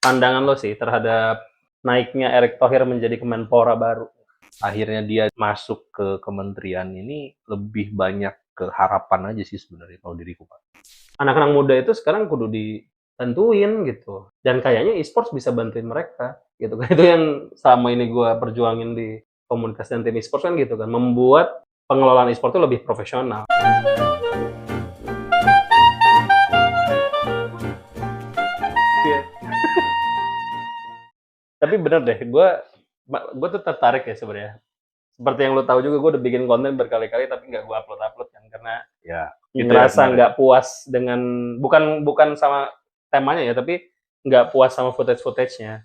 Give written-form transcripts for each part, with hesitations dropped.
pandangan lo sih terhadap naiknya Erick Thohir menjadi Kemenpora baru? Akhirnya dia masuk ke kementerian ini lebih banyak ke harapan aja sih sebenarnya kalau diriku, Pak. Anak-anak muda itu sekarang kudu dibantuin gitu. Dan kayaknya e-sports bisa bantuin mereka gitu kan. Itu yang selama ini gue perjuangin di komunitas dan tim e-sports kan gitu kan. Membuat pengelolaan e-sport itu lebih profesional. Iya. Tapi bener deh, gue tuh tertarik ya sebenarnya. Seperti yang lo tahu juga, gue udah bikin konten berkali-kali tapi nggak gue upload kan karena Ya, itu ya ngerasa kemarin. nggak puas dengan bukan sama temanya ya, tapi nggak puas sama footage-nya.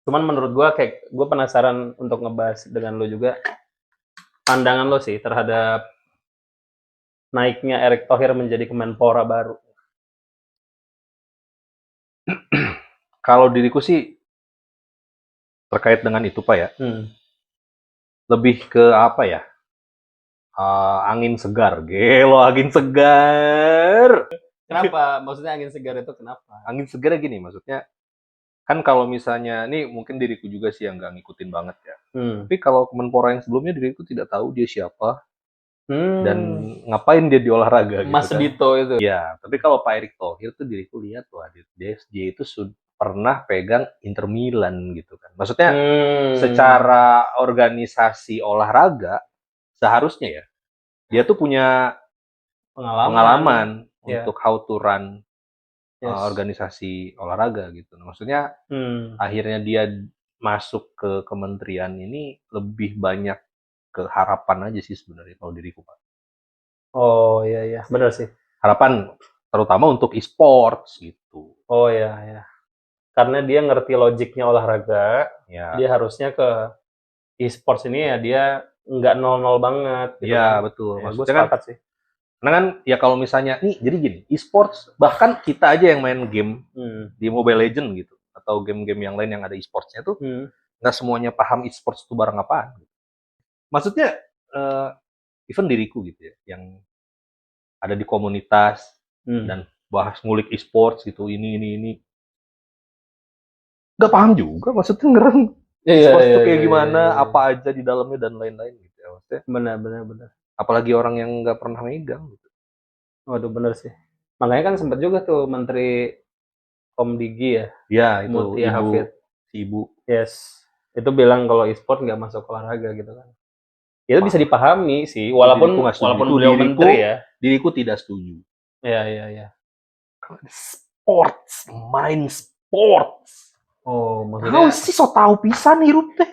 Cuman menurut gue kayak gue penasaran untuk ngebahas dengan lo juga pandangan lo sih terhadap naiknya Erick Thohir menjadi Kemenpora baru. Kalau diriku sih terkait dengan itu, Pak ya, lebih ke apa ya? Angin segar, gelo angin segar. Kenapa? Maksudnya angin segar itu kenapa? Angin segar gini, maksudnya kan kalau misalnya ini mungkin diriku juga sih yang nggak ngikutin banget ya. Tapi kalau Kemenpora yang sebelumnya diriku tidak tahu dia siapa dan ngapain dia di olahraga gitu Mas kan. Dito itu. Ya, tapi kalau Pak Erick Thohir tuh diriku lihat wah dia itu pernah pegang Inter Milan gitu kan. Maksudnya secara organisasi olahraga seharusnya ya dia tuh punya pengalaman Ya. untuk how to run Yes. organisasi olahraga gitu. Maksudnya akhirnya dia masuk ke kementerian ini lebih banyak ke harapan aja sih sebenarnya kalau diriku, Pak. Oh iya, benar sih. Harapan terutama untuk e-sports gitu. Oh iya. Karena dia ngerti logiknya olahraga, Ya, dia harusnya ke e-sports ini ya dia nggak nol-nol banget gitu ya kan. betul. Ya, gue Maksudnya kan, sepakat sih. karena kan ya kalau misalnya nih jadi gini, e-sports bahkan kita aja yang main game di Mobile Legend gitu atau game-game yang lain yang ada e-sportsnya tuh nggak semuanya paham e-sports itu barang apaan. Maksudnya even diriku gitu ya, yang ada di komunitas dan bahas ngulik e-sports gitu ini nggak paham juga maksudnya ngeren e-sports tuh kayak gimana apa aja di dalamnya dan lain-lain gitu ya maksudnya Benar. apalagi orang yang nggak pernah megang gitu. Waduh benar sih. Makanya kan sempat juga tuh Menteri Komdigi ya, Ya itu Mutia ibu Hafid. si ibu Yes. Itu bilang kalau e-sport nggak masuk olahraga gitu kan. Itu bisa parah. dipahami sih, Diriku nggak setuju walaupun itu beliau menteri ya. diriku tidak setuju. Iya. Sports main sports Oh, tahu maksudnya sih so tahu pisan hirup teh.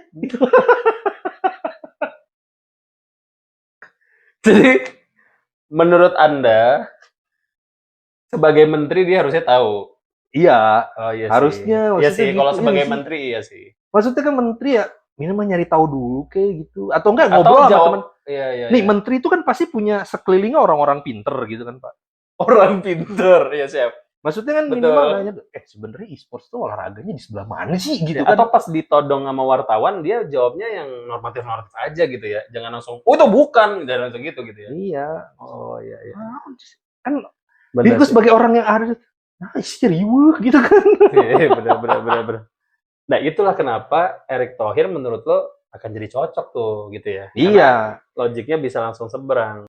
jadi menurut Anda sebagai menteri dia harusnya tahu. Iya, Oh iya harusnya sih. Iya maksudnya sih, gitu kalau ya nggak sebagai sih? menteri iya sih. Maksudnya kan menteri ya minimal nyari tahu dulu kayak gitu atau enggak Atau ngobrol sama jawab teman. iya. Nih menteri itu kan pasti punya sekelilingnya orang-orang pinter gitu kan Pak. Orang pinter, ya siap. Maksudnya kan minimal Betul. nanya, sebenarnya e-sports tuh olahraganya di sebelah mana sih gitu Ya, kan? atau pas ditodong sama wartawan dia jawabnya yang normatif-normatif aja gitu ya. Jangan langsung, "Oh, itu bukan." Jangan langsung gitu ya. Iya. Oh iya. Kan Benar diriku sih. sebagai orang yang ada, nah sih riweuh gitu kan. Iya, benar. Nah, itulah kenapa Erick Thohir menurut lo akan jadi cocok tuh gitu ya. Karena Iya. logiknya bisa langsung seberang.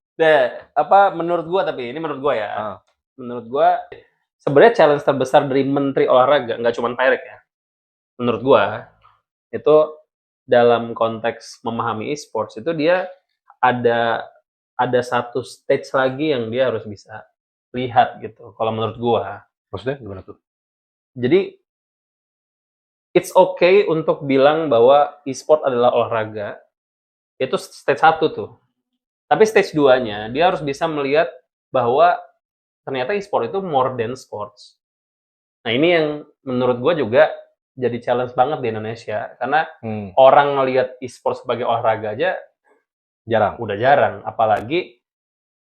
Menurut gua tapi ini menurut gua ya. Menurut gua sebenarnya challenge terbesar dari menteri olahraga nggak cuma Pak Erick ya. Menurut gua itu dalam konteks memahami e-sports itu dia ada satu stage lagi yang dia harus bisa lihat gitu. Kalau menurut gua. Maksudnya gimana tuh? Jadi it's okay untuk bilang bahwa e-sport adalah olahraga. Itu stage 1 tuh. Tapi stage 2-nya, dia harus bisa melihat bahwa ternyata e-sport itu more than sports. Nah, ini yang menurut gue juga jadi challenge banget di Indonesia. Karena orang ngelihat e-sport sebagai olahraga aja udah jarang. Apalagi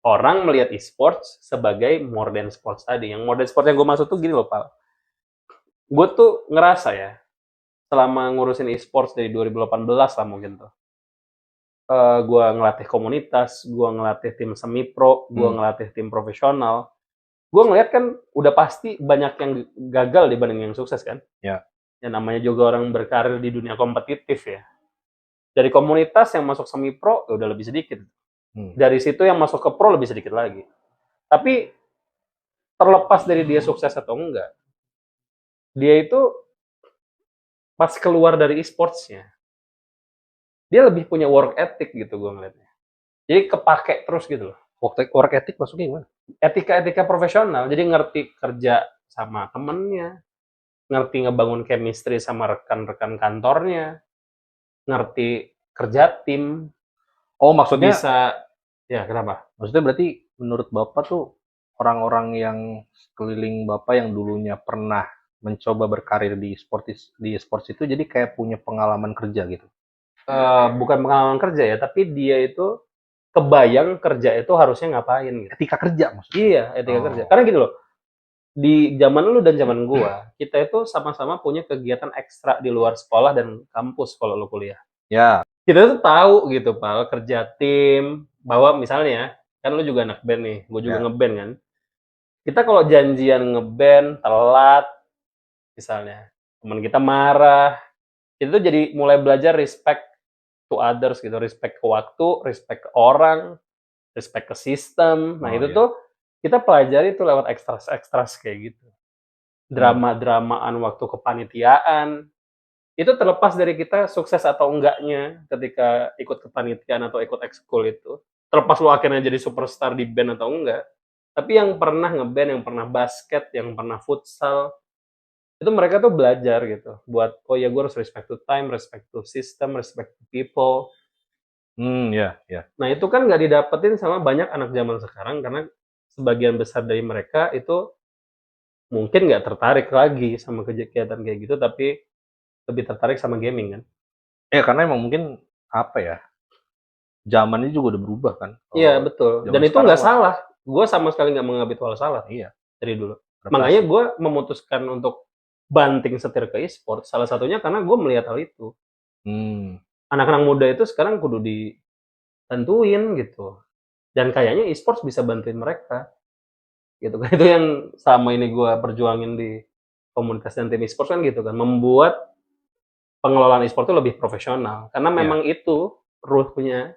orang melihat e-sports sebagai more than sports tadi. Yang more than sports yang gue maksud tuh gini loh, Pak. Gue tuh ngerasa ya, selama ngurusin e-sports dari 2018 lah mungkin tuh. Gue ngelatih komunitas, gue ngelatih tim semi-pro, gue ngelatih tim profesional. gue ngeliat kan udah pasti banyak yang gagal dibanding yang sukses kan. Ya. Yang namanya juga orang berkarir di dunia kompetitif ya. Dari komunitas yang masuk semi pro ya udah lebih sedikit. Dari situ yang masuk ke pro lebih sedikit lagi. Tapi terlepas dari dia sukses atau enggak, dia itu pas keluar dari e-sportsnya, dia lebih punya work ethic gitu gue ngeliatnya. Jadi kepake terus gitu loh. Work ethic maksudnya gimana? Etika profesional, jadi ngerti kerja sama temennya, ngerti ngebangun chemistry sama rekan-rekan kantornya, ngerti kerja tim. Oh, maksudnya bisa, ya kenapa? Maksudnya berarti menurut Bapak tuh orang-orang yang sekeliling Bapak yang dulunya pernah mencoba berkarir di sports itu jadi kayak punya pengalaman kerja gitu. Bukan pengalaman kerja ya, tapi dia itu kebayang kerja itu harusnya ngapain gitu. Etika kerja maksudnya. Iya, etika kerja. Karena gini loh, di zaman lu dan zaman gua, kita itu sama-sama punya kegiatan ekstra di luar sekolah dan kampus kalau lu kuliah. Ya. Kita tuh tahu gitu, Pal, kerja tim, bahwa misalnya, kan lu juga anak band nih, gua juga ngeband kan. Kita kalau janjian ngeband, telat, misalnya, teman kita marah, itu tuh jadi mulai belajar respect to others gitu, respect ke waktu, respect ke orang, respect ke sistem. Nah, itu tuh kita pelajari tuh lewat ekstras kayak gitu. Drama-dramaan waktu kepanitiaan. Itu terlepas dari kita sukses atau enggaknya ketika ikut kepanitiaan atau ikut ekskul itu. Terlepas lo akhirnya jadi superstar di band atau enggak. Tapi yang pernah ngeband, yang pernah basket, yang pernah futsal, itu mereka tuh belajar gitu. Buat, oh ya gue harus respect to time, respect to system, respect to people. Ya. Nah itu kan nggak didapetin sama banyak anak zaman sekarang karena sebagian besar dari mereka itu mungkin nggak tertarik lagi sama kegiatan kayak gitu, tapi lebih tertarik sama gaming kan. Karena emang mungkin apa ya, zamannya juga udah berubah kan. Iya betul. Dan itu nggak salah. Gue sama sekali nggak menganggap itu hal salah. Iya. Dari dulu. Makanya gue memutuskan untuk banting setir ke e-sport. Salah satunya karena gue melihat hal itu. Anak-anak muda itu sekarang kudu dibantuin gitu. Dan kayaknya e-sports bisa bantuin mereka. Gitu kan. Itu yang sama ini gue perjuangin di komunitas dan tim e-sports kan gitu kan. Membuat pengelolaan e-sport itu lebih profesional. Karena memang itu ruhnya